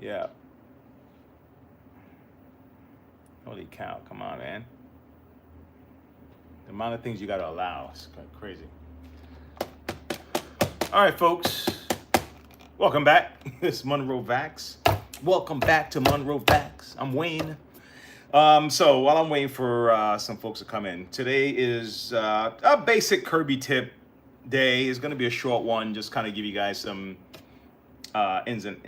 Yeah. Holy cow, come on, man. The amount of things you gotta allow is crazy. All right, folks. Welcome back. It's Monroe Vacs. Welcome back to Monroe Vacs. I'm Wayne. So while I'm waiting for some folks to come in, today is a basic Kirby tip day. It's gonna be a short one, just kind of give you guys some in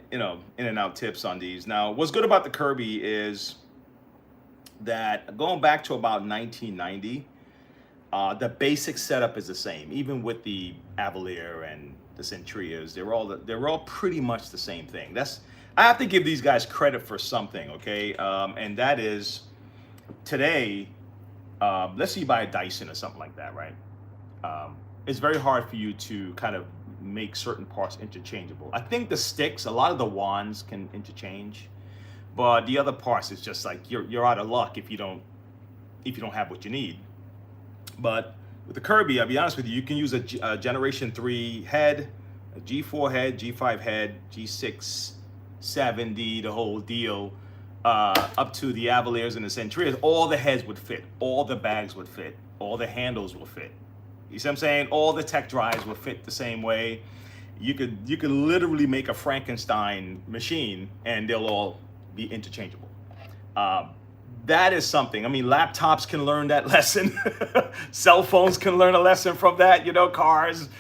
and out tips on these. Now, what's good about the Kirby is that going back to about 1990, the basic setup is the same. Even with the Avalier and the Centrias, they're all pretty much the same thing. I have to give these guys credit for something, okay? And that is today. Let's say you buy a Dyson or something like that, right? It's very hard for you to kind of make certain parts interchangeable. I think the sticks, a lot of the wands can interchange, but the other parts is just like you're out of luck if you don't have what you need. But with the Kirby, I'll be honest with you, you can use a Generation 3 head, a G4 head, G5 head, G6, 7D, the whole deal, up to the Avaliers and the Centurias. All the heads would fit, all the bags would fit, all the handles will fit. You see what I'm saying? All the tech drives will fit the same way. You could literally make a Frankenstein machine and they'll all be interchangeable. That is something. I mean, laptops can learn that lesson. Cell phones can learn a lesson from that, cars.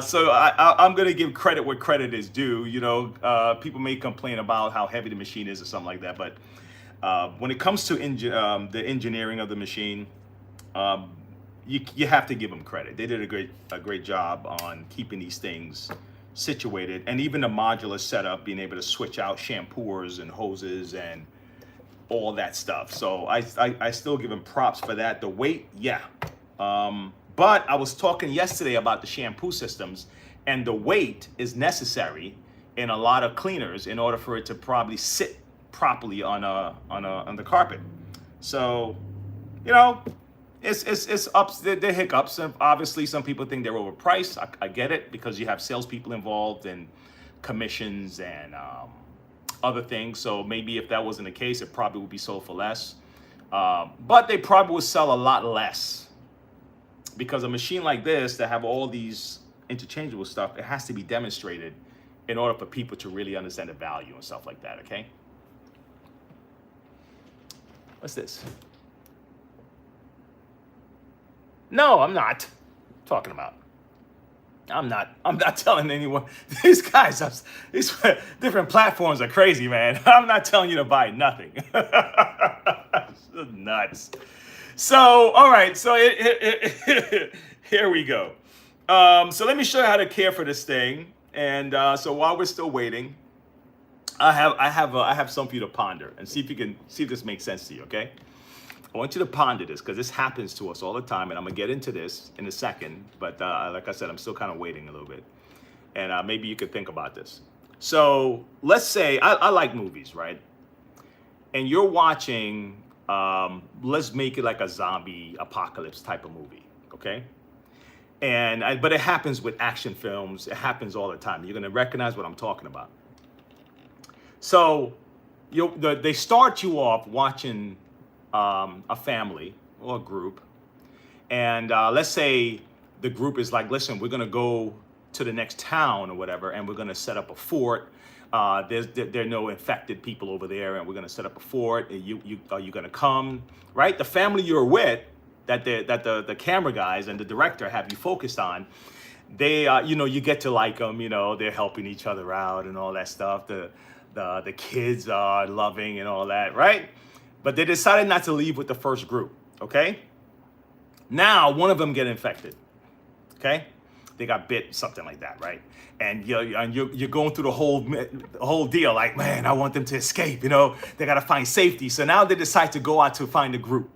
So I'm going to give credit where credit is due. People may complain about how heavy the machine is or something like that. But when it comes to the engineering of the machine, you have to give them credit. They did a great job on keeping these things situated. And even the modular setup, being able to switch out shampooers and hoses and all that stuff. So I still give him props for that. The weight, yeah. But I was talking yesterday about the shampoo systems, and the weight is necessary in a lot of cleaners in order for it to probably sit properly on the carpet. So, it's ups, they're hiccups. And obviously, some people think they're overpriced. I get it, because you have salespeople involved and commissions and other things. So maybe if that wasn't the case, it probably would be sold for less. But they probably would sell a lot less, because a machine like this that have all these interchangeable stuff, it has to be demonstrated in order for people to really understand the value and stuff like that. Okay. What's this? No, I'm not talking about. I'm not telling anyone. These guys, these different platforms are crazy, man. I'm not telling you to buy nothing. Nuts. So, all right. So here we go. So let me show you how to care for this thing. And so while we're still waiting, I have something for you to ponder and see if this makes sense to you. Okay. I want you to ponder this, because this happens to us all the time, and I'm gonna get into this in a second. But like I said, I'm still kind of waiting a little bit, and maybe you could think about this. So let's say I like movies, right? And you're watching, let's make it like a zombie apocalypse type of movie, okay? But it happens with action films. It happens all the time. You're gonna recognize what I'm talking about. So they start you off watching a family or a group, and let's say the group is like, listen, we're gonna go to the next town or whatever, and we're gonna set up a fort. There are no infected people over there, and we're gonna set up a fort. Are you gonna come? Right? The family you're with, that the camera guys and the director have you focused on, they you get to like them. They're helping each other out and all that stuff. The kids are loving and all that, right? But they decided not to leave with the first group, okay? Now, one of them get infected, okay? They got bit, something like that, right? And you're going through the whole deal, like, man, I want them to escape, they got to find safety. So now they decide to go out to find a group.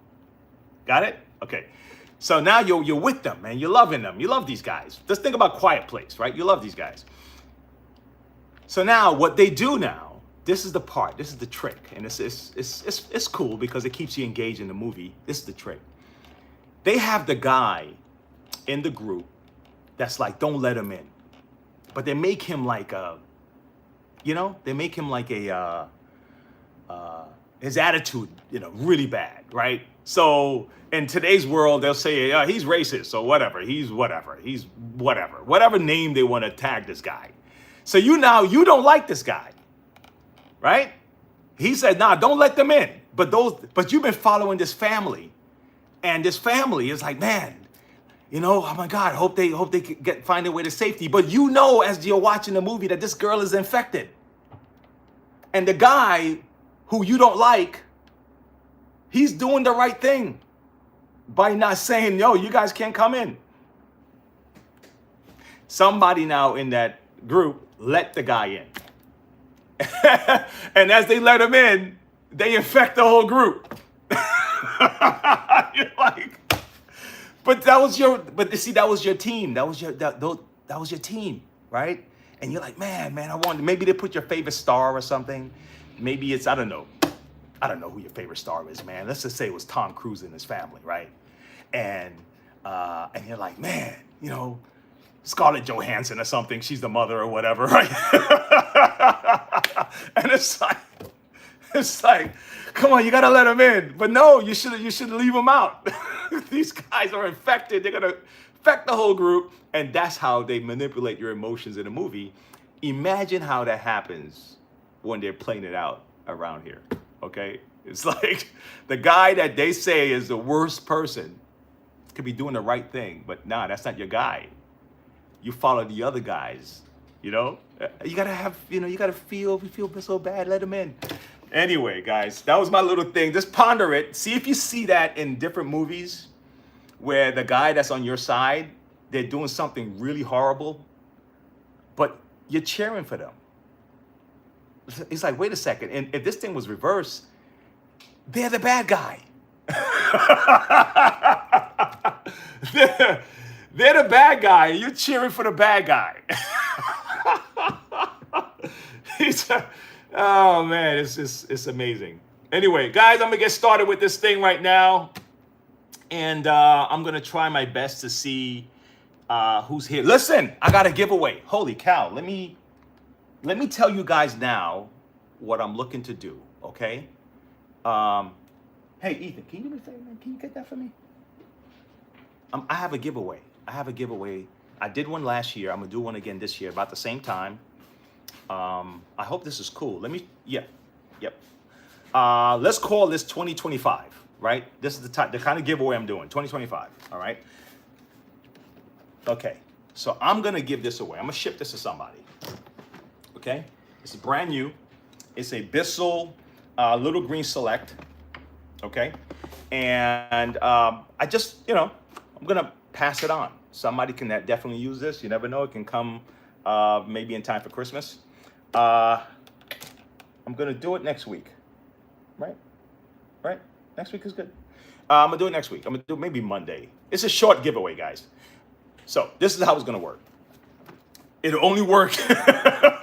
Got it? Okay. So now you're with them, man. You're loving them. You love these guys. Just think about Quiet Place, right? You love these guys. So now what they do now, this is the part, this is the trick, and it's cool because it keeps you engaged in the movie. This is the trick. They have the guy in the group that's like, don't let him in. But they make him like You know, they make him like his attitude, really bad, right? So in today's world, they'll say, he's racist or whatever. He's whatever name they want to tag this guy. So you don't like this guy, right? He said, nah, don't let them in. But you've been following this family, and this family is like, man, oh my God, hope they find a way to safety. But as you're watching the movie, that this girl is infected. And the guy who you don't like, he's doing the right thing by not saying, yo, you guys can't come in. Somebody now in that group let the guy in. And as they let him in, they infect the whole group. You're like, that was your team. That was your team, right? And you're like, man, maybe they put your favorite star or something. Maybe it's, I don't know who your favorite star is, man. Let's just say it was Tom Cruise and his family, right? And you're like, man, Scarlett Johansson or something. She's the mother or whatever, right? And it's like, come on, you gotta let them in. But no, you should leave them out. These guys are infected. They're gonna infect the whole group, and that's how they manipulate your emotions in a movie. Imagine how that happens when they're playing it out around here. Okay, it's like the guy that they say is the worst person could be doing the right thing, but nah, that's not your guy. You follow the other guys. You gotta have, you gotta feel so bad, let them in. Anyway, guys, that was my little thing. Just ponder it. See if you see that in different movies where the guy that's on your side, they're doing something really horrible, but you're cheering for them. It's like, wait a second. And if this thing was reversed, they're the bad guy. They're the bad guy, and you're cheering for the bad guy. Oh man, it's amazing. Anyway, guys, I'm gonna get started with this thing right now, and I'm gonna try my best to see who's here. Listen, I got a giveaway. Holy cow! Let me tell you guys now what I'm looking to do. Okay. Hey Ethan, can you do me a favor, man? Can you get that for me? I have a giveaway. I did one last year. I'm gonna do one again this year, about the same time. I hope this is cool. Yep. Let's call this 2025, right? This is the kind of giveaway I'm doing, 2025, all right? Okay, so I'm gonna give this away. I'm gonna ship this to somebody, okay? It's brand new. It's a Bissell Little Green Select, okay? And I just, I'm gonna pass it on. Somebody can definitely use this. You never know, it can come maybe in time for Christmas. I'm gonna do it next week, right? Next week is good. I'm gonna do it next week. I'm gonna do it maybe Monday. It's a short giveaway, guys. So this is how it's gonna work. It'll only work.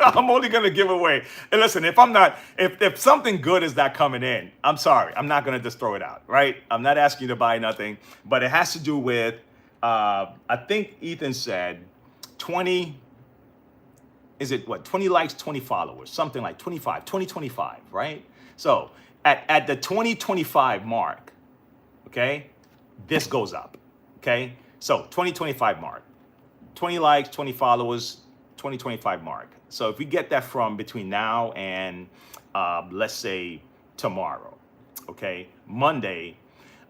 I'm only gonna give away. And listen, if something good is not coming in, I'm sorry. I'm not gonna just throw it out, right? I'm not asking you to buy nothing, but it has to do with, I think Ethan said 20 likes, 20 followers, something like 2025, right? So at the 2025 mark, okay, this goes up, okay? So 2025 mark, 20 likes, 20 followers, 2025 mark. So if we get that from between now and let's say tomorrow, okay, Monday,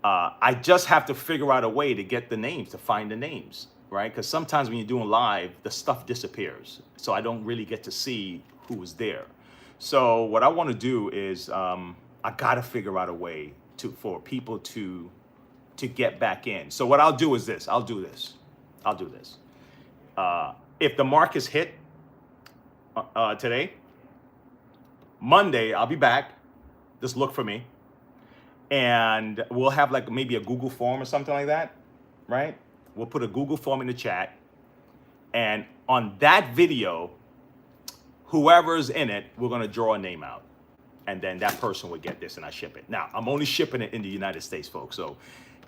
I just have to figure out a way to get the names, to find the names, right? Because sometimes when you're doing live, the stuff disappears. So I don't really get to see who was there. So what I want to do is I got to figure out a way for people to get back in. So what I'll do is this. I'll do this. If the mark is hit today, Monday, I'll be back. Just look for me. And we'll have like maybe a Google form or something like that, right? We'll put a Google form in the chat. And on that video, whoever's in it, we're going to draw a name out. And then that person would get this and I ship it. Now, I'm only shipping it in the United States, folks. So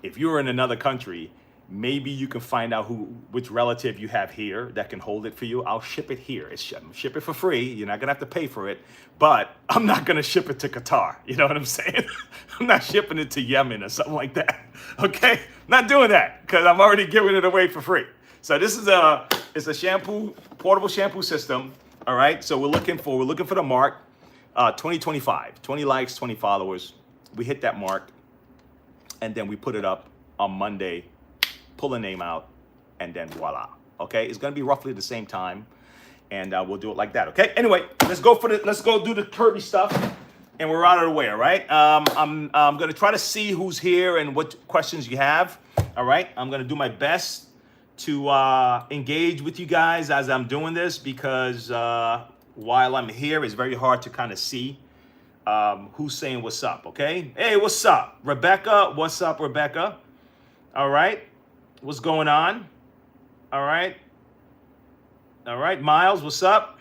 if you're in another country, Maybe you can find out which relative you have here that can hold it for you. I'll ship it here. Ship it for free. You're not gonna have to pay for it, but I'm not gonna ship it to Qatar. You know what I'm saying? I'm not shipping it to Yemen or something like that. Okay, not doing that because I'm already giving it away for free. So this is it's a portable shampoo system. All right. So we're looking for the mark, 2025, 20 likes, 20 followers. We hit that mark, and then we put it up on Monday. Pull a name out, and then voila. Okay, it's gonna be roughly the same time, and we'll do it like that. Okay. Anyway, let's go do the Kirby stuff, and we're out of the way. All right. I'm gonna try to see who's here and what questions you have. All right. I'm gonna do my best to engage with you guys as I'm doing this because while I'm here, it's very hard to kind of see who's saying what's up. Okay. Hey, what's up, Rebecca? What's up, Rebecca? All right. What's going on? All right. All right. Miles, what's up?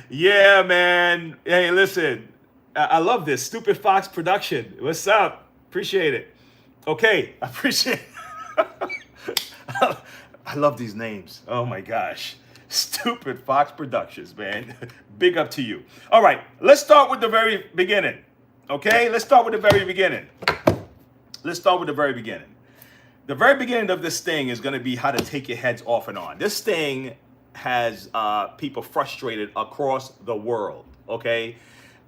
Yeah, man. Hey, listen. I love this. Stupid Fox production. What's up? Appreciate it. Okay. I appreciate it. I love these names. Oh, my gosh. Stupid Fox Productions, man. Big up to you. All right. Let's start with the very beginning. Okay? Let's start with the very beginning. Let's start with the very beginning. The very beginning of this thing is going to be how to take your heads off and on. This thing has people frustrated across the world, okay?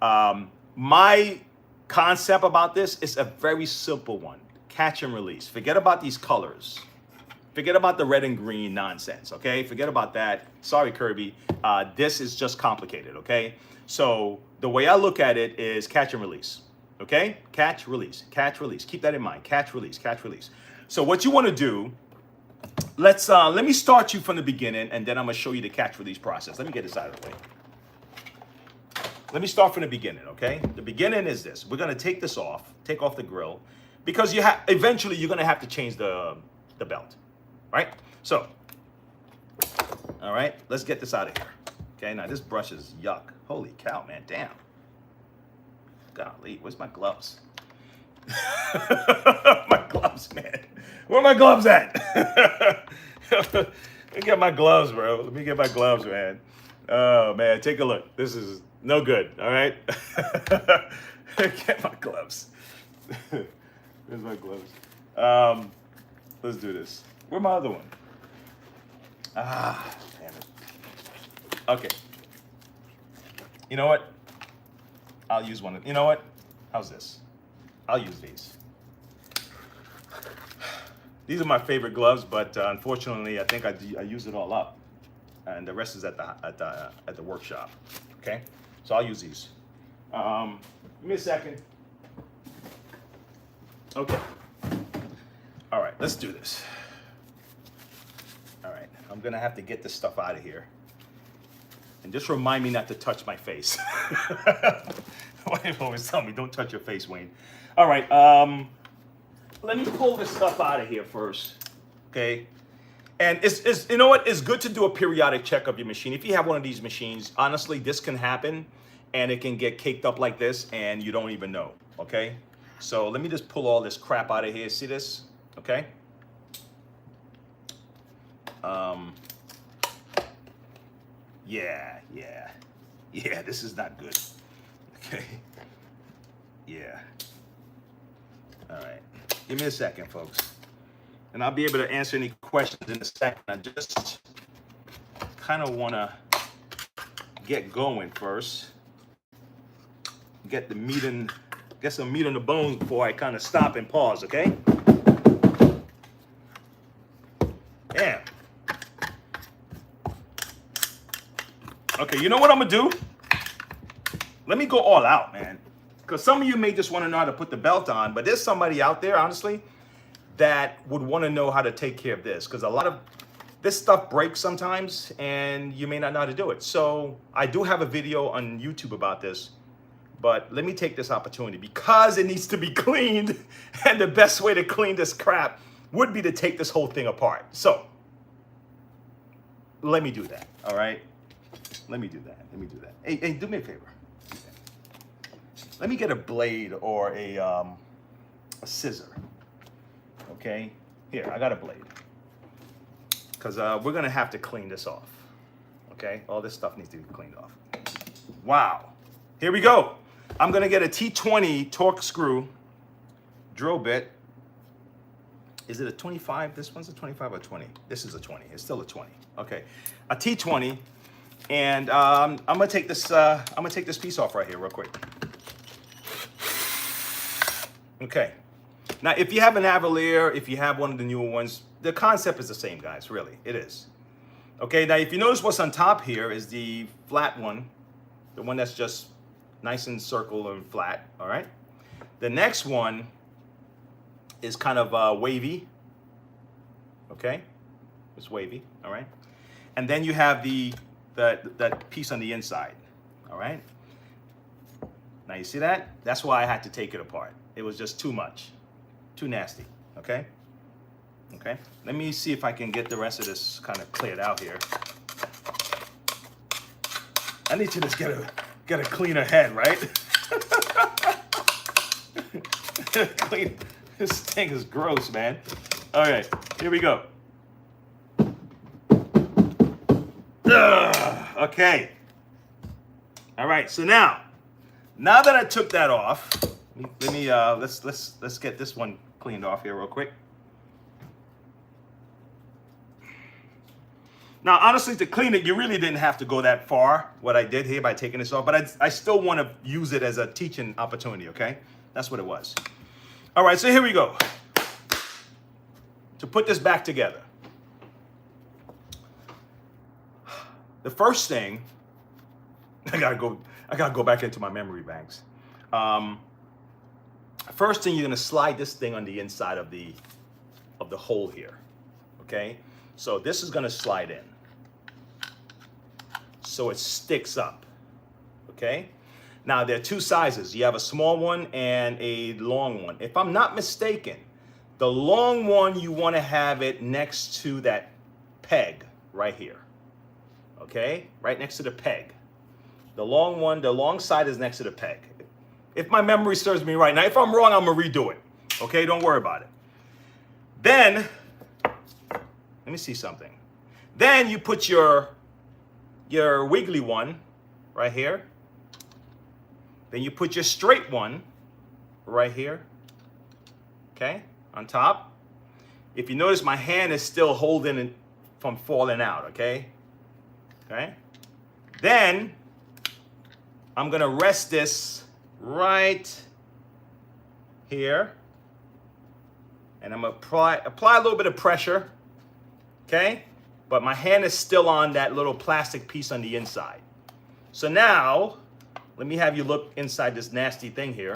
My concept about this is a very simple one. Catch and release. Forget about these colors. Forget about the red and green nonsense, okay? Forget about that. Sorry, Kirby. This is just complicated, okay? So the way I look at it is catch and release. Okay, catch, release, catch, release. Keep that in mind. Catch, release, catch, release. So what you want to do, let me start you from the beginning, and then I'm gonna show you the catch, release process. Let me get this out of the way. Let me start from the beginning. Okay, the beginning is this. We're gonna take this off, take off the grill, because eventually you're gonna have to change the belt, right? So, all right, let's get this out of here. Okay, now this brush is yuck. Holy cow, man, damn. Golly, where's my gloves? My gloves, man. Where are my gloves at? Let me get my gloves, bro. Let me get my gloves, man. Oh, man, take a look. This is no good, all right? Get my gloves. Where's my gloves? Let's do this. Where's my other one? Ah, damn it. Okay. You know what? I'll use one. You know what? How's this? I'll use these. These are my favorite gloves, but unfortunately, I think I used it all up, and the rest is at the workshop. Okay, so I'll use these. Give me a second. Okay. All right, let's do this. All right, I'm gonna have to get this stuff out of here. And just remind me not to touch my face. Wayne always tell me, don't touch your face, Wayne. All right, let me pull this stuff out of here first, okay? And it's you know what? It's good to do a periodic check of your machine. If you have one of these machines, honestly, this can happen, and it can get caked up like this, and you don't even know, okay? So let me just pull all this crap out of here. See this? Okay? Yeah, this is not good. Okay. Yeah. All right. Give me a second, folks. And I'll be able to answer any questions in a second. I just kind of want to get going first. Get some meat on the bones before I kind of stop and pause, okay? Damn. Okay, you know what I'm gonna do? Let me go all out, man. Because some of you may just want to know how to put the belt on, but there's somebody out there, honestly, that would want to know how to take care of this. Because a lot of this stuff breaks sometimes, and you may not know how to do it. So I do have a video on YouTube about this, but let me take this opportunity because it needs to be cleaned, and the best way to clean this crap would be to take this whole thing apart. So let me do that, all right? Let me do that. Hey, do me a favor. Let me get a blade or a scissor. Okay, here, I got a blade. Because we're gonna have to clean this off. Okay, all this stuff needs to be cleaned off. Wow, here we go. I'm gonna get a T20 torque screw drill bit. Is it a 25? This one's a 25 or 20? This is a 20, it's still a 20. Okay, a T20, and I'm gonna take this piece off right here real quick. Okay, now if you have an Avalier, if you have one of the newer ones, the concept is the same, guys, really, it is. Okay, now if you notice what's on top here is the flat one, the one that's just nice and circle and flat, all right? The next one is kind of wavy, okay? It's wavy, all right? And then you have that piece on the inside, all right? Now you see that? That's why I had to take it apart. It was just too much, too nasty, okay? Okay, let me see if I can get the rest of this kind of cleared out here. I need to just get a cleaner head, right? Clean. This thing is gross, man. All right, here we go. Ugh, okay. All right, so now that I took that off, let me let's get this one cleaned off here real quick. Now, honestly, to clean it, you really didn't have to go that far, what I did here by taking this off, but I still want to use it as a teaching opportunity, okay? That's what it was. All right, so here we go. To put this back together. The first thing, I gotta go back into my memory banks. First thing, you're gonna slide this thing on the inside of the hole here, okay? So this is gonna slide in, so it sticks up, okay? Now there are two sizes. You have a small one and a long one. If I'm not mistaken, the long one, you wanna have it next to that peg right here, okay? Right next to the peg. The long one, the long side is next to the peg. If my memory serves me right. Now, if I'm wrong, I'm gonna redo it, okay? Don't worry about it. Then, let me see something. Then you put your wiggly one right here. Then you put your straight one right here, okay, on top. If you notice, my hand is still holding it from falling out, okay? Okay. Then I'm gonna rest this right here, and I'm gonna apply a little bit of pressure. Okay, but my hand is still on that little plastic piece on the inside. So now, let me have you look inside this nasty thing here.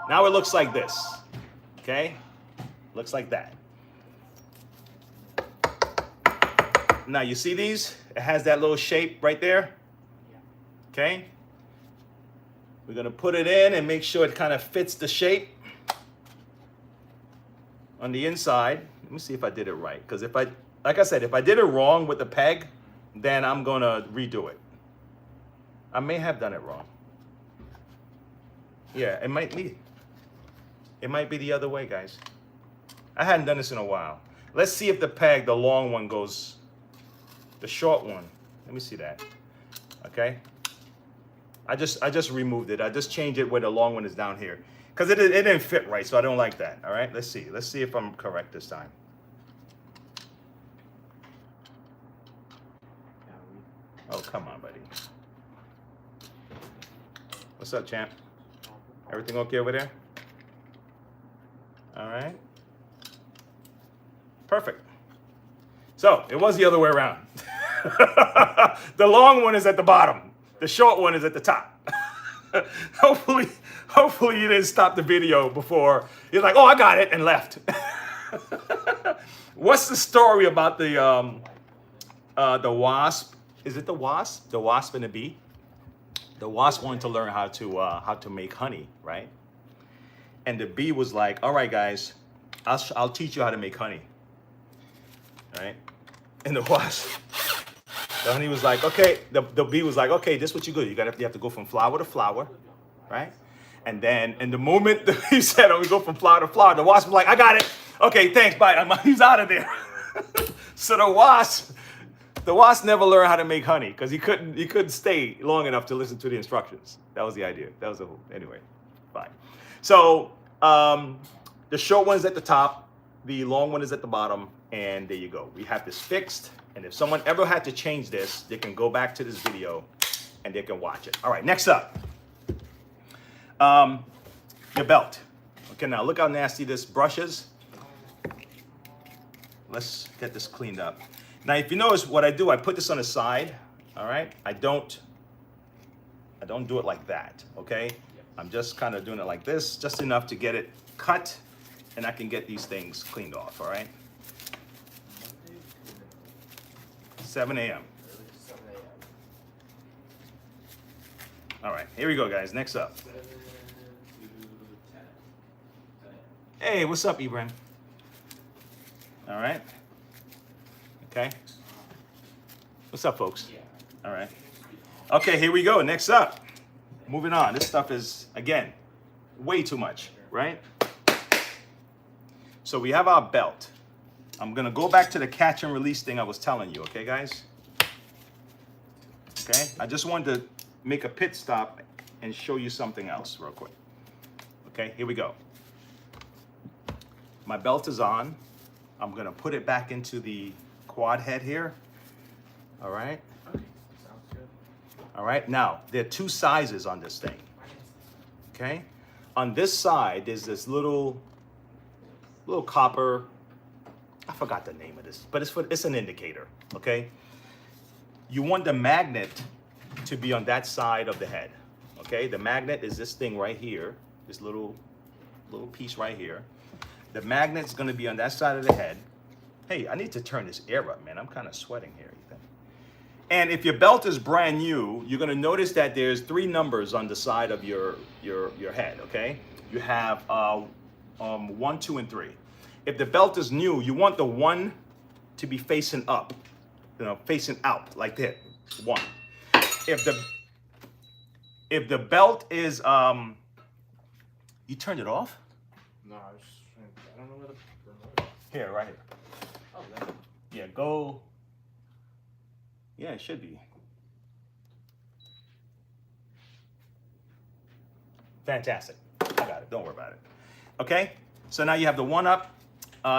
Now it looks like this, okay? Looks like that. Now you see these? It has that little shape right there, okay? We're gonna put it in and make sure it kind of fits the shape on the inside. Let me see if I did it right, because like I said, if I did it wrong with the peg, then I'm gonna redo it. I may have done it wrong. Yeah, it might be. It might be the other way, guys. I hadn't done this in a while. Let's see if the peg, the long one, goes, the short one. Let me see that. Okay. I just removed it. I just changed it where the long one is down here, because it didn't fit right, so I don't like that. All right, let's see. Let's see if I'm correct this time. Oh, come on, buddy. What's up, champ? Everything okay over there? All right. Perfect. So it was the other way around. The long one is at the bottom. The short one is at the top. Hopefully you didn't stop the video before you're like, oh, I got it, and left. What's the story about the wasp? Is it the wasp? The wasp and the bee? The wasp wanted to learn how to make honey, right? And the bee was like, all right, guys, I'll teach you how to make honey, right? And the honey was like, okay, the bee was like, okay, this is what you do. You have to go from flower to flower, right? And then in the moment that he said, oh, we go from flower to flower, the wasp was like, I got it. Okay, thanks. Bye. He's out of there. So the wasp never learned how to make honey because he couldn't stay long enough to listen to the instructions. That was the idea. That was the whole. Anyway, fine. So the short one is at the top, the long one is at the bottom, and there you go. We have this fixed, and if someone ever had to change this, they can go back to this video and they can watch it. All right, next up, your belt. Okay, now look how nasty this brush is. Let's get this cleaned up. Now, if you notice what I do, I put this on the side. All right, I don't do it like that. Okay, I'm just kind of doing it like this, just enough to get it cut, and I can get these things cleaned off. All right. 7 a.m. All right, here we go, guys. Next up. Hey, what's up, Ibrahim? All right. Okay. What's up, folks? All right. Okay, here we go. Next up. Moving on. This stuff is, again, way too much, right? So we have our belt. I'm going to go back to the catch and release thing I was telling you, okay, guys? Okay? I just wanted to make a pit stop and show you something else real quick. Okay, here we go. My belt is on. I'm going to put it back into the quad head here. All right? Okay, sounds good. All right, now, there are two sizes on this thing. Okay? On this side, there's this little copper, I forgot the name of this, but it's an indicator, okay? You want the magnet to be on that side of the head, okay? The magnet is this thing right here, this little piece right here. The magnet's gonna be on that side of the head. Hey, I need to turn this air up, man. I'm kind of sweating here, Ethan. And if your belt is brand new, you're gonna notice that there's 3 numbers on the side of your head, okay? You have 1, 2, and 3. If the belt is new, you want the 1 to be facing up, facing out like that. 1. If the belt is you turned it off? No, I don't know where the remote is. Here, right here. Oh, there. Yeah, go. Yeah, it should be. Fantastic. I got it. Don't worry about it. Okay. So now you have the 1 up.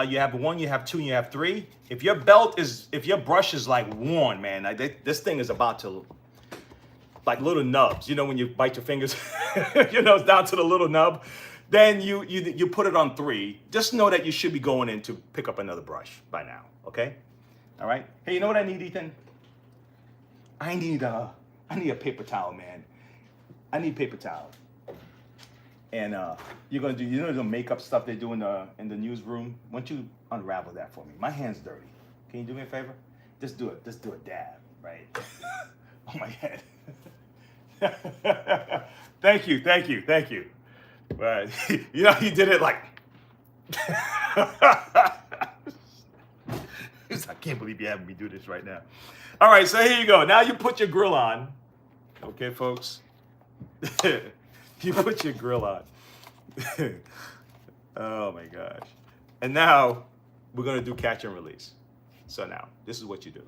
You have 1, you have 2, and you have 3. If your brush is like worn, man, this thing is about to, like little nubs. You know when you bite your fingers, it's down to the little nub. Then you put it on 3. Just know that you should be going in to pick up another brush by now. Okay. All right. Hey, you know what I need, Ethan? I need a paper towel, man. I need paper towel. And you're gonna do, the makeup stuff they do in the newsroom. Why don't you unravel that for me? My hand's dirty. Can you do me a favor? Just do it. Just do a dab, right? On my head. Thank you. Right. You know, you did it like. I can't believe you're having me do this right now. All right, so here you go. Now you put your grill on. Okay, folks. You put your grill on. Oh my gosh. And now we're going to do catch and release. So now, this is what you do.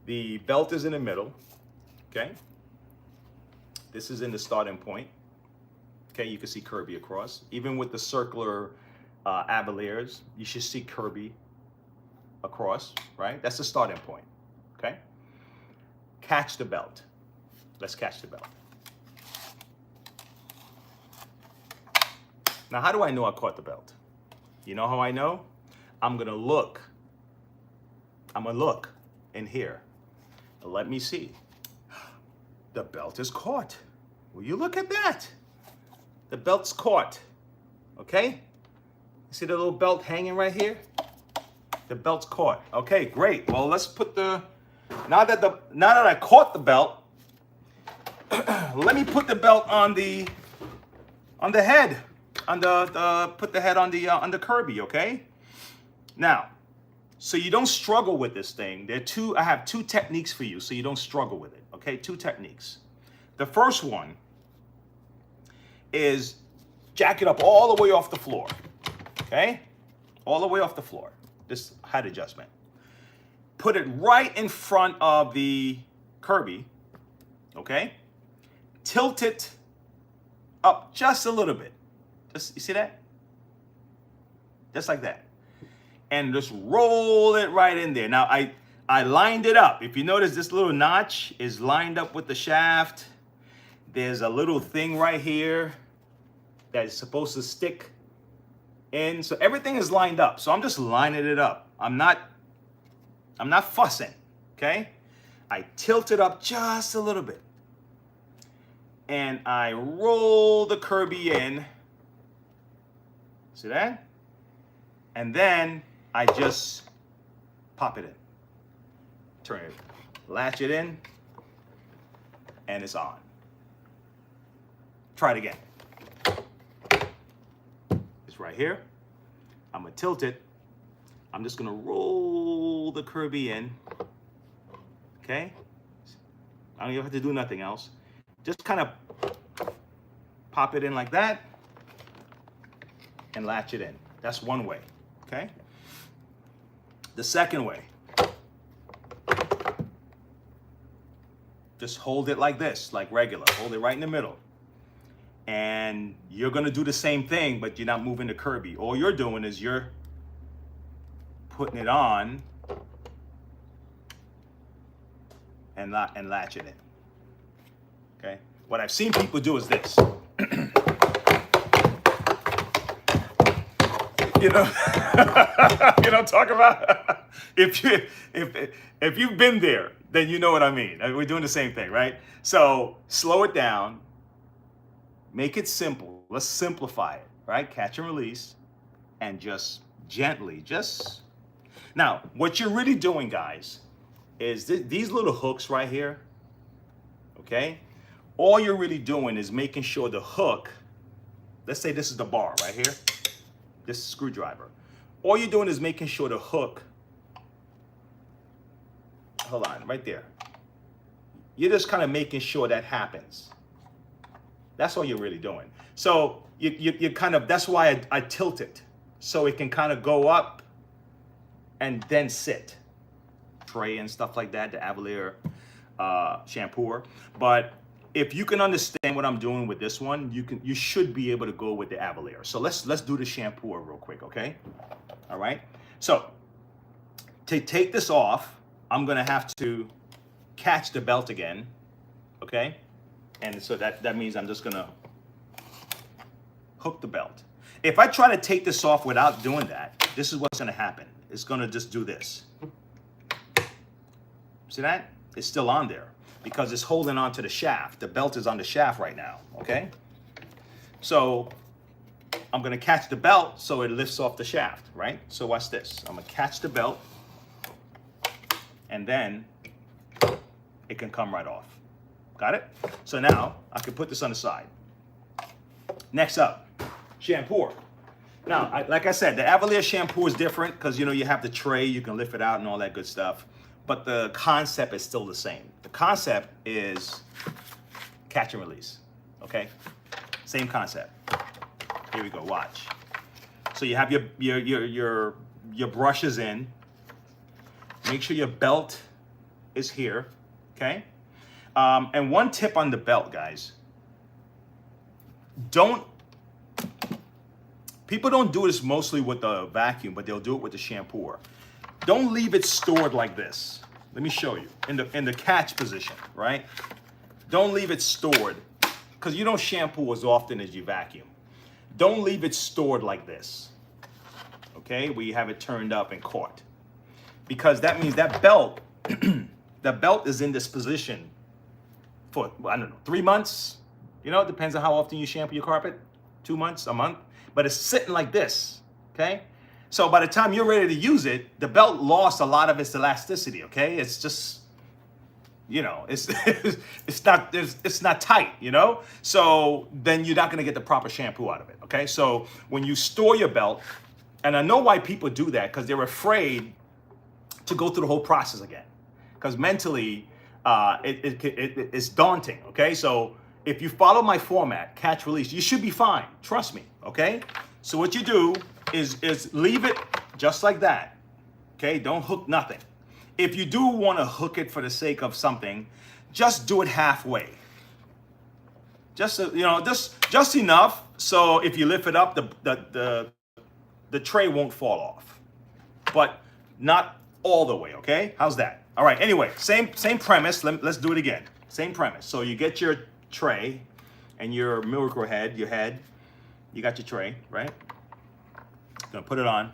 The belt is in the middle, okay? This is in the starting point. Okay, you can see Kirby across. Even with the circular avaliers, you should see Kirby across, right? That's the starting point, okay? Catch the belt. Let's catch the belt. Now, how do I know I caught the belt? You know how I know? I'm gonna look in here. Let me see. The belt is caught. Will you look at that? The belt's caught, okay? You see the little belt hanging right here? The belt's caught. Okay, great. Well, let's put now that I caught the belt, let me put the belt on the head, put the head on the Kirby, okay? Now, so you don't struggle with this thing. I have 2 techniques for you, so you don't struggle with it, okay? 2 techniques. The first one is jack it up all the way off the floor, okay? All the way off the floor, this height adjustment. Put it right in front of the Kirby, okay? Tilt it up just a little bit. Just, you see that? Just like that. And just roll it right in there. Now, I lined it up. If you notice, this little notch is lined up with the shaft. There's a little thing right here that is supposed to stick in. So everything is lined up. So I'm just lining it up. I'm not fussing, okay? I tilt it up just a little bit. And I roll the Kirby in. See that? And then I just pop it in. Turn it, latch it in, and it's on. Try it again. It's right here. I'm gonna tilt it. I'm just gonna roll the Kirby in. Okay? I don't even have to do nothing else. Just kind of pop it in like that and latch it in. That's one way. Okay? The second way. Just hold it like this, like regular. Hold it right in the middle. And you're gonna do the same thing, but you're not moving the Kirby. All you're doing is you're putting it on and latch it in. Okay? What I've seen people do is this. You know, you know, talk about if you've been there, then you know what I mean. We're doing the same thing, right? So slow it down, make it simple. Let's simplify it, right? Catch and release, and just gently, now. What you're really doing, guys, is these little hooks right here. Okay, all you're really doing is making sure the hook. Let's say this is the bar right here. This screwdriver. All you're doing is making sure the hook, hold on, right there. You're just kind of making sure that happens. That's all you're really doing. So you kind of, that's why I tilt it. So it can kind of go up and then sit. Tray and stuff like that, the Avalier Shampooer. But if you can understand what I'm doing with this one, you should be able to go with the Avalier. So let's do the Shampooer real quick, okay? All right. So to take this off, I'm gonna have to catch the belt again, okay? And so that means I'm just gonna hook the belt. If I try to take this off without doing that, this is what's gonna happen. It's gonna just do this. See that? It's still on there, because it's holding on to the shaft. The belt is on the shaft right now, okay? So I'm gonna catch the belt so it lifts off the shaft, right? So watch this. I'm gonna catch the belt, and then it can come right off. Got it? So now I can put this on the side. Next up, Shampooer. Now, like I said, the Avalier shampoo is different because, you know, you have the tray, you can lift it out and all that good stuff. But the concept is still the same. The concept is catch and release, okay? Same concept. Here we go, watch. So you have your brushes in. Make sure your belt is here, okay? And one tip on the belt, guys. People don't do this mostly with the vacuum, but they'll do it with the shampooer. Don't leave it stored like this. Let me show you. In the catch position, right? Don't leave it stored, because you don't shampoo as often as you vacuum. Don't leave it stored like this, okay? Where you have it turned up and caught. Because that means that belt, the belt is in this position for, I don't know, 3 months. You know, it depends on how often you shampoo your carpet. 2 months, a month. But it's sitting like this, okay? So by the time you're ready to use it, the belt lost a lot of its elasticity, okay? It's just, you know, it's it's not tight, you know? So then you're not gonna get the proper shampoo out of it, okay? So when you store your belt, and I know why people do that, because they're afraid to go through the whole process again. Because mentally, it's daunting, okay? So if you follow my format, catch, release, you should be fine. Trust me, okay? So what you do is leave it just like that, okay? Don't hook nothing. If you do want to hook it for the sake of something, just do it halfway. Just just enough so if you lift it up, the tray won't fall off, but not all the way. Okay, how's that? All right. Anyway, same premise. Let's do it again. Same premise. So you get your tray and your Miracle head, your head. You got your tray, right? Gonna put it on.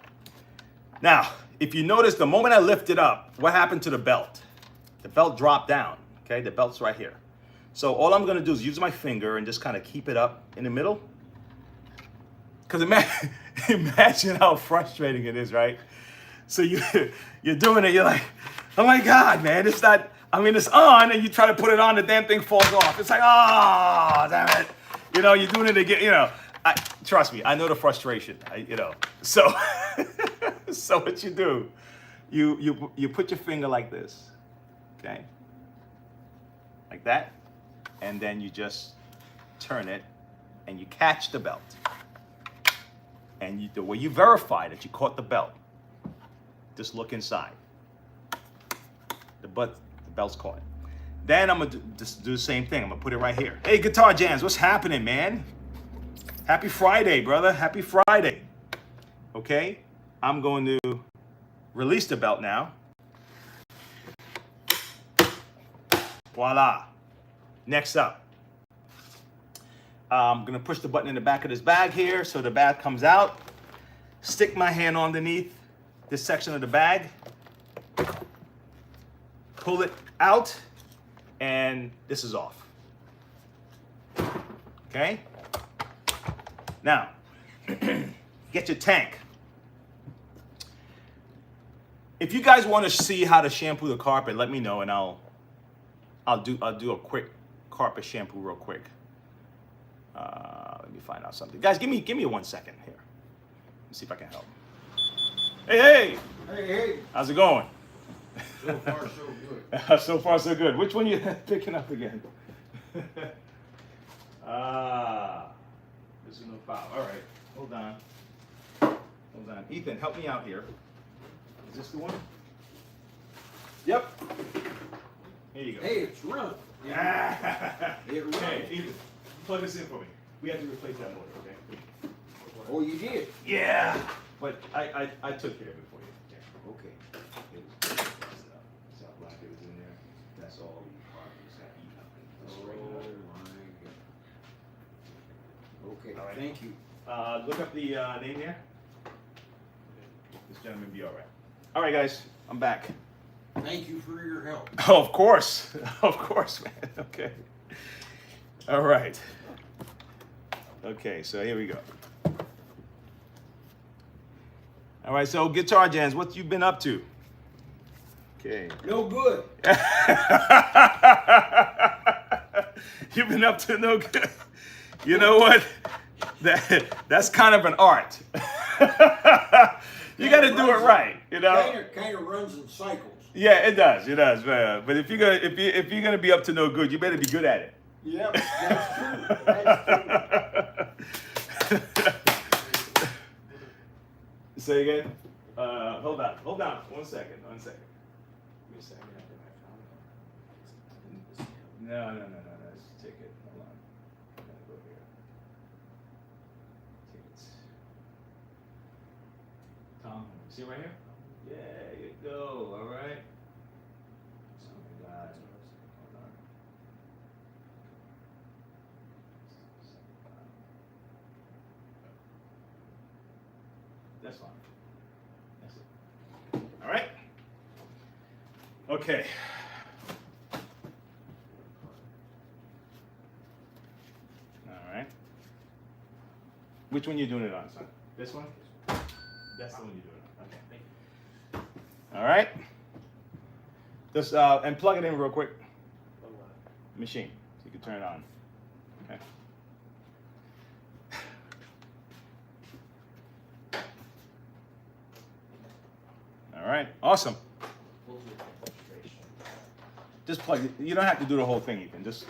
Now, if you notice, the moment I lift it up, what happened to the belt? The belt dropped down. Okay, the belt's right here. So all I'm gonna do is use my finger and just kind of keep it up in the middle. Because imagine how frustrating it is, right? So you're doing it, you're like, oh my God, man, it's not, I mean, it's on, and you try to put it on, the damn thing falls off. It's like, oh, damn it. You know, you're doing it again, you know. Trust me, I know the frustration, So, so what you do, you put your finger like this, okay? Like that. And then you just turn it and you catch the belt. And the way you verify that you caught the belt, just look inside. The belt's caught. Then I'm gonna just do the same thing. I'm gonna put it right here. Hey, Guitar Jams, what's happening, man? Happy Friday, brother. Happy Friday. Okay, I'm going to release the belt now. Voila. Next up, I'm gonna push the button in the back of this bag here so the bag comes out. Stick my hand underneath this section of the bag. Pull it out, and this is off. Okay? Now, get your tank. If you guys want to see how to shampoo the carpet, let me know, and I'll do a quick carpet shampoo real quick. Let me find out something. Guys, give me 1 second here. Let's see if I can help. Hey! Hey! How's it going? So far, so good. So far, so good. Which one you picking up again? This is no foul. All right, hold on. Hold on. Ethan, help me out here. Is this the one? Yep. Here you go. Hey, it's run. It runs. Hey, Ethan, plug this in for me. We have to replace that motor, okay? Oh, you did? Yeah. But I took care of it for you. Yeah. Okay. It was that's how black it was in there. That's all the carpets that eat up. Oh, my God. Okay, All right. thank you. Look up the name here. This gentleman be all right. All right, guys, I'm back. Thank you for your help. Oh, of course, man. Okay. All right. Okay, so here we go. All right, so Guitar Jams, what you been up to? Okay. No good. You've been up to no good. You know what? That's kind of an art. You got to do it right, you know. Kind of runs in cycles. Yeah, it does, man. But if you're gonna be up to no good, you better be good at it. Yep, that's true. That's true. Say again. Hold on. 1 second. Give me a second. No. Let's take it. Hold on. I'm gonna go here. Tickets. Tom, see right here? There you go. All right. Oh my God. Hold on. That's fine. That's it. All right. Okay. All right. Which one you doing it on, son? This one? That's the one you're doing it on. Okay. Thank you. All right. Just and plug it in real quick. Machine, so you can turn it on. Okay. All right. Awesome. Just plug it. You don't have to do the whole thing, Ethan. Just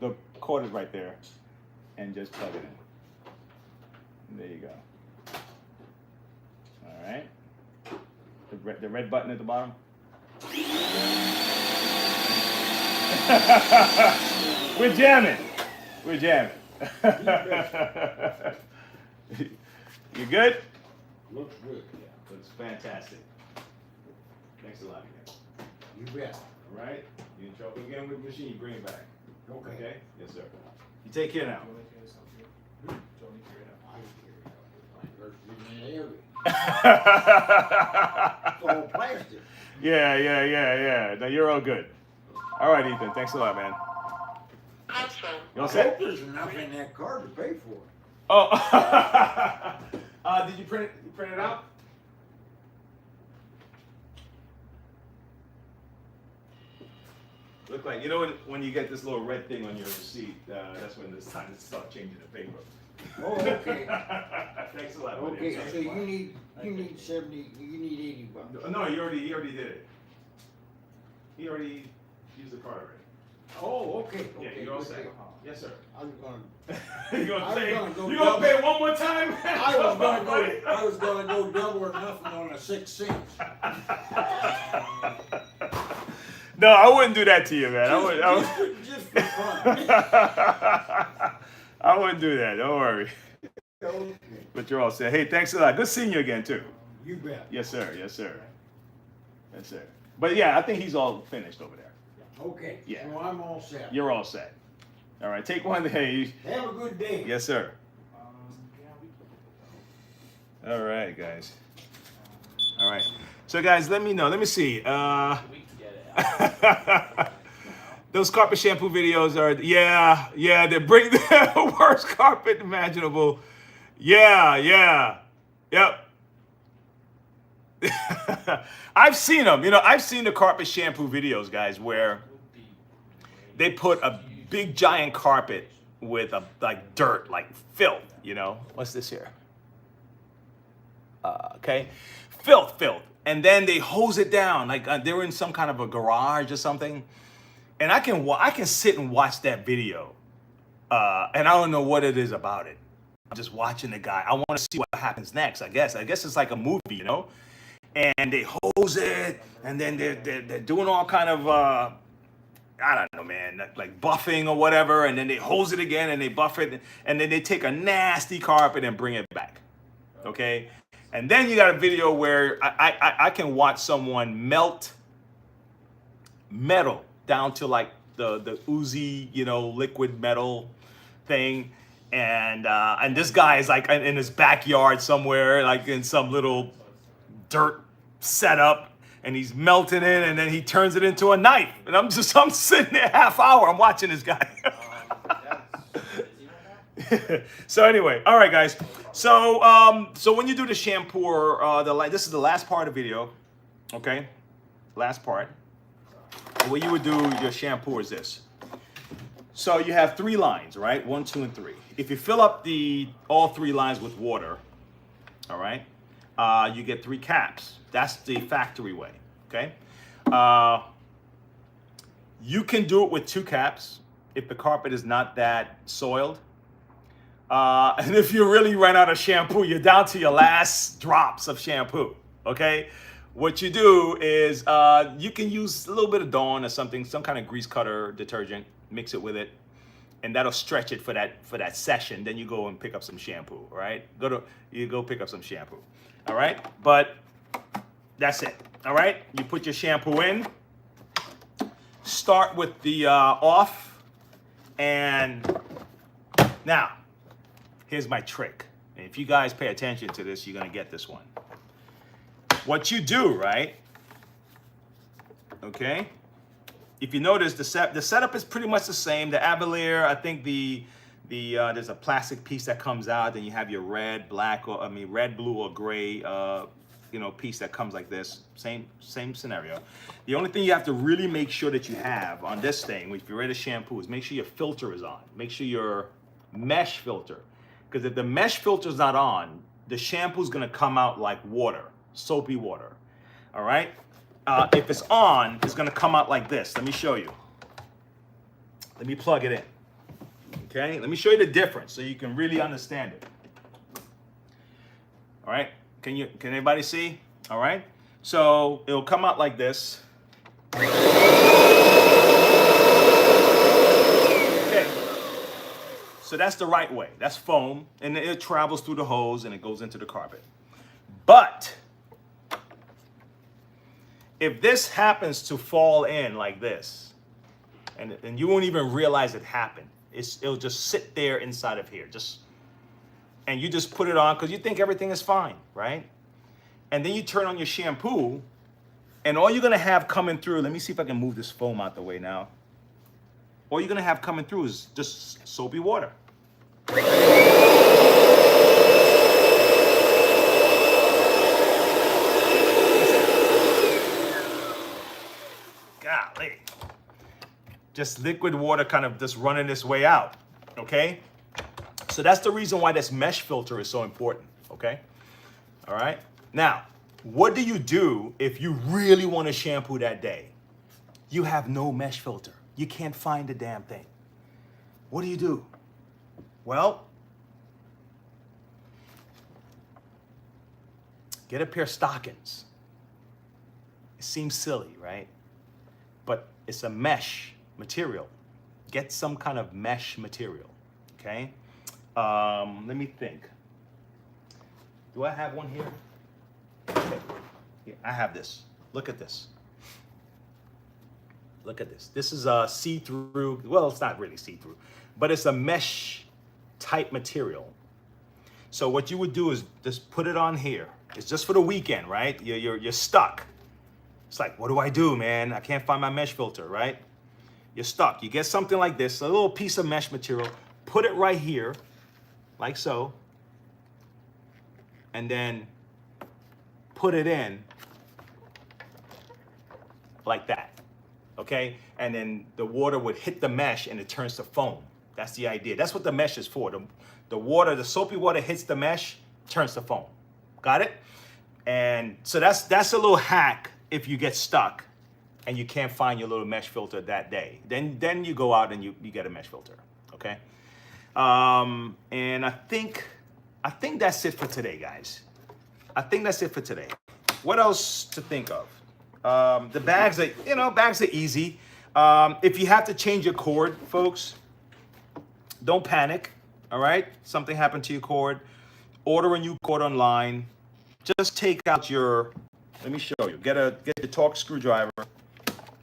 the cord is right there, and just plug it in. There you go. All right. The red button at the bottom. We're jamming. We're jamming. You good? Looks good. Yeah, looks fantastic. Thanks a lot again. You bet. All right. You in trouble again with the machine? You bring it back. Okay. Okay. Yes, sir. You take care now. It's all plastic. Yeah. No, you're all good. All right, Ethan. Thanks a lot, man. You all I set? hope there's enough in that card to pay for it. Oh. Did you print it? You print it out? Look like, you know when you get this little red thing on your receipt, that's when it's time to start changing the paper. Oh, okay. Thanks a lot. Okay, so you need 70, you need 80 bucks. No, he already did it. He already used the card already. Oh, okay. Yeah, Okay, you're all okay. set. Yes, sir. I was gonna, You gonna I was pay? gonna go You gonna double. pay one more time? I was gonna go double or nothing on a 6 cents. No, I wouldn't do that to you, man. Just for fun. I wouldn't do that. Don't worry. Okay. But you're all set. Hey, thanks a lot. Good seeing you again, too. You bet. Yes, sir. Yes, sir. Yes, sir. But yeah, I think he's all finished over there. Okay. Yeah. So I'm all set. You're all set. All right, take one. Hey. Have a good day. Yes, sir. All right, guys. All right. So, guys, let me know. Let me see. Those carpet shampoo videos are, they bring the worst carpet imaginable. Yep. I've seen them. I've seen the carpet shampoo videos, guys, where they put a big giant carpet with like dirt, like filth. What's this here? Okay, filth, and then they hose it down like they're in some kind of a garage or something. And I can sit and watch that video, and I don't know what it is about it. I'm just watching the guy. I want to see what happens next. I guess it's like a movie, And they hose it, and then they're doing all kind of I don't know, man, like buffing or whatever. And then they hose it again, and they buff it, and then they take a nasty carpet and bring it back. Okay, and then you got a video where I can watch someone melt metal down to like the oozy, liquid metal thing, and this guy is like in his backyard somewhere, like in some little dirt setup, and he's melting it, and then he turns it into a knife, and I'm sitting there half hour, I'm watching this guy. So anyway, all right, guys. So when you do the shampooer, this is the last part of the video, okay? Last part. What you would do your shampoo is this. So you have 3 lines, right? 1, 2, and 3. If you fill up all 3 lines with water, all right, you get 3 caps. That's the factory way, okay? You can do it with 2 caps if the carpet is not that soiled. And if you really run out of shampoo, you're down to your last drops of shampoo, okay? What you do is you can use a little bit of Dawn or something, some kind of grease cutter detergent, mix it with it, and that'll stretch it for that session. Then you go and pick up some shampoo, all right? You go pick up some shampoo, all right? But that's it, all right? You put your shampoo in, start with the off, and now, here's my trick. And if you guys pay attention to this, you're gonna get this one. What you do, right? Okay. If you notice, the setup is pretty much the same. The Avalier, I think there's a plastic piece that comes out. Then you have your red, black, red, blue, or gray, piece that comes like this. Same scenario. The only thing you have to really make sure that you have on this thing, if you're ready to shampoo, is make sure your filter is on. Make sure your mesh filter, because if the mesh filter is not on, the shampoo is gonna come out like water. Soapy water, all right? If it's on, it's gonna come out like this. Let me show you. Let me plug it in. Okay, let me show you the difference so you can really understand it. All right, can anybody see? All right, so it'll come out like this. Okay, so that's the right way. That's foam, and it travels through the hose and it goes into the carpet. But if this happens to fall in like this, and you won't even realize it happened, it'll just sit there inside of here, and you just put it on because you think everything is fine, right? And then you turn on your shampoo, and all you're gonna have coming through, let me see if I can move this foam out the way now. All you're gonna have coming through is just soapy water. Golly. Just liquid water kind of just running its way out, okay? So that's the reason why this mesh filter is so important, okay? All right? Now, what do you do if you really want to shampoo that day? You have no mesh filter. You can't find the damn thing. What do you do? Well, get a pair of stockings. It seems silly, right? But it's a mesh material. Get some kind of mesh material, okay? Let me think. Do I have one here? Okay. Yeah, I have this. Look at this. Look at this. This is a see-through, well, it's not really see-through, but it's a mesh type material. So what you would do is just put it on here. It's just for the weekend, right? You're stuck. It's like, what do I do, man? I can't find my mesh filter, right? You're stuck. You get something like this, a little piece of mesh material, put it right here, like so, and then put it in like that, okay? And then the water would hit the mesh and it turns to foam. That's the idea. That's what the mesh is for. The water, the soapy water hits the mesh, turns to foam. Got it? And so that's a little hack if you get stuck and you can't find your little mesh filter that day. Then you go out and you get a mesh filter, okay? And I think that's it for today, guys. I think that's it for today. What else to think of? The bags are easy. If you have to change your cord, folks, don't panic, all right? Something happened to your cord. Order a new cord online. Just take out your, let me show you. Get your Torx screwdriver.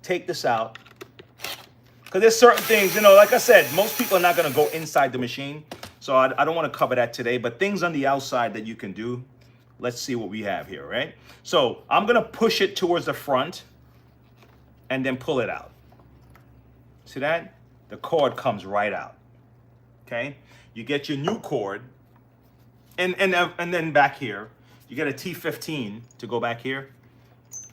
Take this out. Because there's certain things, like I said, most people are not going to go inside the machine. So I don't want to cover that today. But things on the outside that you can do, let's see what we have here, right? So I'm going to push it towards the front and then pull it out. See that? The cord comes right out. Okay? You get your new cord. And then back here, you get a T15 to go back here.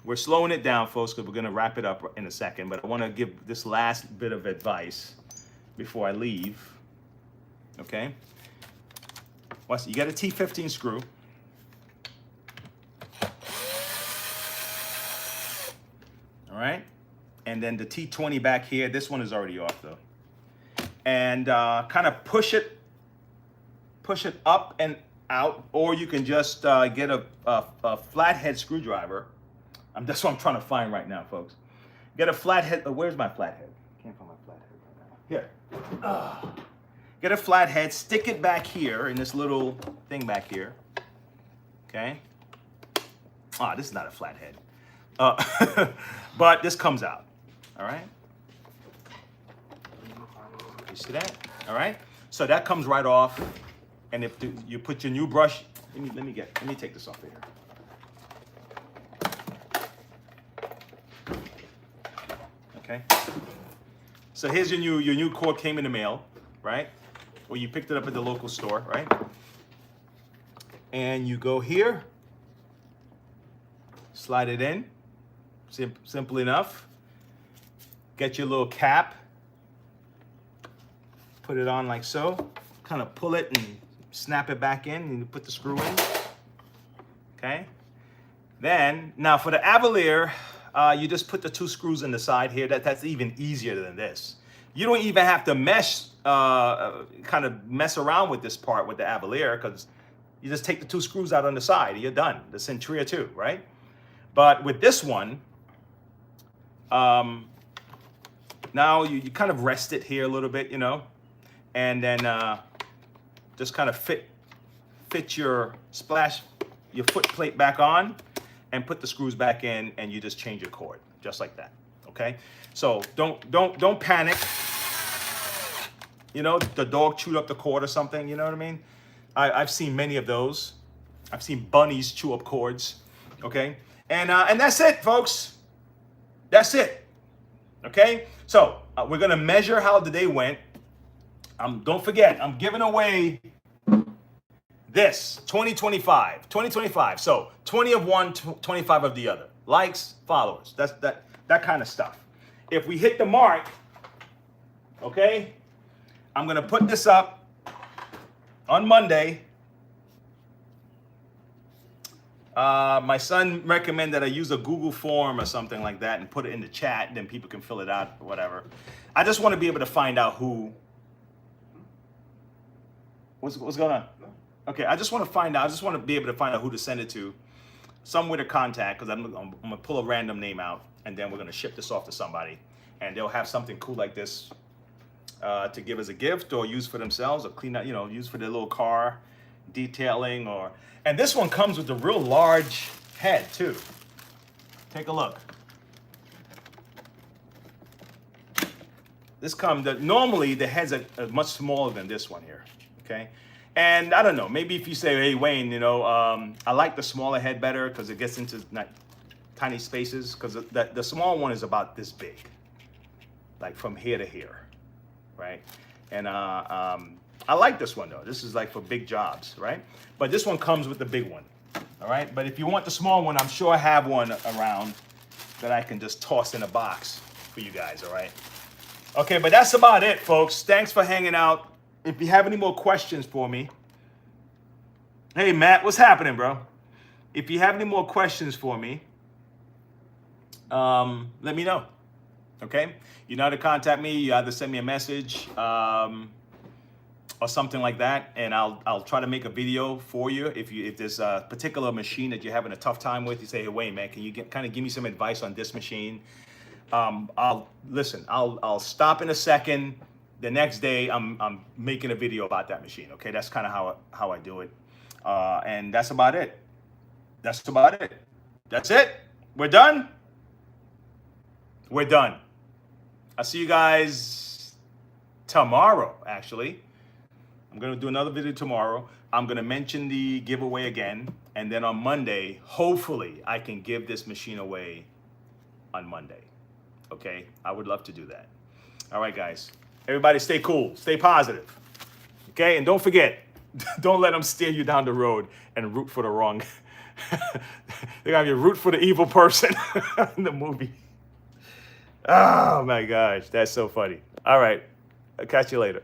We're slowing it down, folks, because we're going to wrap it up in a second. But I want to give this last bit of advice before I leave. Okay? You got a T15 screw. All right? And then the T20 back here. This one is already off, though. And kind of push it up and out. Or you can just get a flathead screwdriver. That's what I'm trying to find right now, folks. Get a flathead. Where's my flathead? Can't find my flathead right now. Here. Get a flathead. Stick it back here in this little thing back here. Okay. This is not a flathead. But this comes out. All right. You see that? All right. So that comes right off. And if you put your new brush, let me take this off of here. Okay. So here's your new cord came in the mail, right? Or you picked it up at the local store, right? And you go here, slide it in, simple enough. Get your little cap, put it on like so, kind of pull it and snap it back in and you put the screw in, okay? Then, now for the Avalier, you just put the two screws in the side here. That's even easier than this. You don't even have to kind of mess around with this part with the Avalier, because you just take the 2 screws out on the side and you're done. The Centria too, right? But with this one, now you kind of rest it here a little bit, you know, and then just kind of fit your foot plate back on and put the screws back in, and you just change your cord just like that. Okay, so don't panic. You know, the dog chewed up the cord or something. You know what I mean? I've seen many of those. I've seen bunnies chew up cords. Okay, and that's it, folks. That's it. Okay, so we're gonna measure how the day went. Don't forget, I'm giving away this 2025. So 20 of one, 25 of the other. Likes, followers. That's that kind of stuff. If we hit the mark, okay, I'm gonna put this up on Monday. My son recommended I use a Google form or something like that and put it in the chat, then people can fill it out or whatever. I just want to be able to find out who. What's going on? Okay, I just want to find out. I just want to be able to find out who to send it to, somewhere to contact, because I'm gonna pull a random name out, and then we're gonna ship this off to somebody, and they'll have something cool like this to give as a gift or use for themselves or clean up, you know, use for their little car detailing or. And this one comes with a real large head too. Take a look. Normally the heads are much smaller than this one here. Okay, and I don't know. Maybe if you say, "Hey Wayne, you know, I like the smaller head better because it gets into tiny spaces." Because the small one is about this big, like from here to here, right? And I like this one though. This is like for big jobs, right? But this one comes with the big one, all right? But if you want the small one, I'm sure I have one around that I can just toss in a box for you guys, all right? Okay, but that's about it, folks. Thanks for hanging out. If you have any more questions for me, hey, Matt, what's happening, bro? If you have any more questions for me, let me know, okay? You know how to contact me. You either send me a message, or something like that, and I'll try to make a video for you. If there's a particular machine that you're having a tough time with, you say, hey Wayne, man, can you kind of give me some advice on this machine? I'll stop in a second. The next day, I'm making a video about that machine. Okay, that's kind of how I do it, and that's about it. That's about it. That's it. We're done. We're done. I'll see you guys tomorrow. Actually, I'm gonna do another video tomorrow. I'm gonna mention the giveaway again, and then on Monday, hopefully, I can give this machine away on Monday. Okay, I would love to do that. All right, guys. Everybody stay cool, stay positive. Okay, and don't forget, don't let them steer you down the road and root for the wrong. They're gonna have you root for the evil person in the movie. Oh my gosh, that's so funny. All right, I'll catch you later.